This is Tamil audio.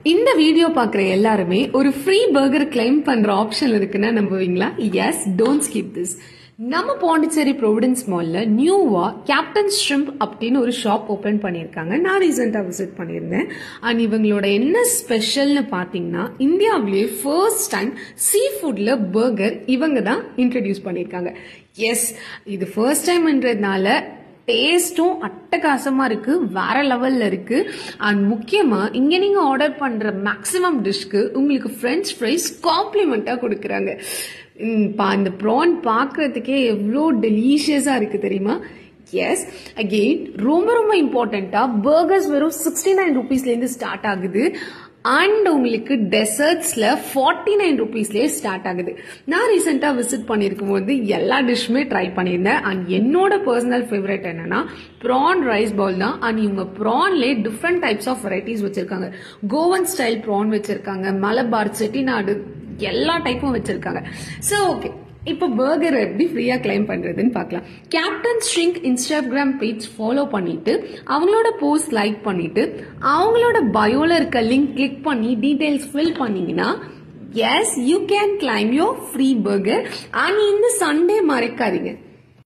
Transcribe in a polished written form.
இந்த வீடியோ பாக்குற எல்லாருமே ஒரு ஃப்ரீ பர்கர் கிளைம் பண்ற ஆப்ஷன் இருக்குன்னா நம்புவீங்களா? Yes, don't skip this. நம்ம பாண்டிச்சேரி ப்ரொவிடன்ஸ் மால்ல நியூவா கேப்டன் ஷ்ரிம்ப் அப்படின்னு ஒரு ஷாப் ஓபன் பண்ணிருக்காங்க. நான் ரீசெண்டா விசிட் பண்ணியிருந்தேன். அண்ட் இவங்களோட என்ன ஸ்பெஷல்னு பாத்தீங்கன்னா, இந்தியாவிலேயே ஃபர்ஸ்ட் டைம் சீ ஃபுட்ல பர்கர் இவங்க தான் இன்ட்ரடியூஸ் பண்ணிருக்காங்க. எஸ், இது ஃபர்ஸ்ட் டைம்ன்றதுனால டேஸ்டும் அட்டகாசமா இருக்கு, வேற லெவல்ல இருக்கு. அண்ட் முக்கியமா இங்க நீங்க ஆர்டர் பண்ற மேக்ஸிமம் டிஷ்க்கு உங்களுக்கு பிரெஞ்ச் ஃப்ரைஸ் காம்ப்ளிமெண்டா கொடுக்கறாங்க. இந்த ப்ரான் பாக்குறதுக்கே எவ்வளோ டெலிஷியஸா இருக்கு தெரியுமா? எஸ், அகெயின் ரொம்ப ரொம்ப இம்பார்ட்டண்டா பர்கர்ஸ் வெறும் 69 ரூபீஸ்ல இருந்து ஸ்டார்ட் ஆகுது. அண்ட் உங்களுக்கு டெசர்ட்ஸ்ல 49 ரூபீஸ்லயே ஸ்டார்ட் ஆகுது. நான் ரீசெண்டா விசிட் பண்ணிருக்கும் போது எல்லா டிஷ்ஷுமே ட்ரை பண்ணியிருந்தேன். அண்ட் என்னோட பர்சனல் ஃபேவரட் என்னன்னா ப்ரான் ரைஸ் பவுல் தான். அண்ட் இவங்க ப்ரான்லேயே டிஃப்ரெண்ட் டைப்ஸ் ஆஃப் வெரைட்டிஸ் வச்சிருக்காங்க. கோவன் ஸ்டைல் ப்ரான் வச்சிருக்காங்க, மலபார், செட்டிநாடு, எல்லா டைப்பும் வச்சிருக்காங்க. சோ ஓகே, இப்போ பர்கர் எப்படி ஃப்ரீயா கிளைம் பண்றதுன்னு பார்க்கலாம். Captain shrink Instagram page follow பண்ணிட்டு அவங்களோட போஸ்ட் லைக் பண்ணிட்டு அவங்களோட பயோல இருக்க லிங்க் கிளிக் பண்ணி டீடைல்ஸ் ஃபில் பண்ணீங்கன்னா yes, you can claim your free burger. And இந்த சண்டே மறக்காதீங்க,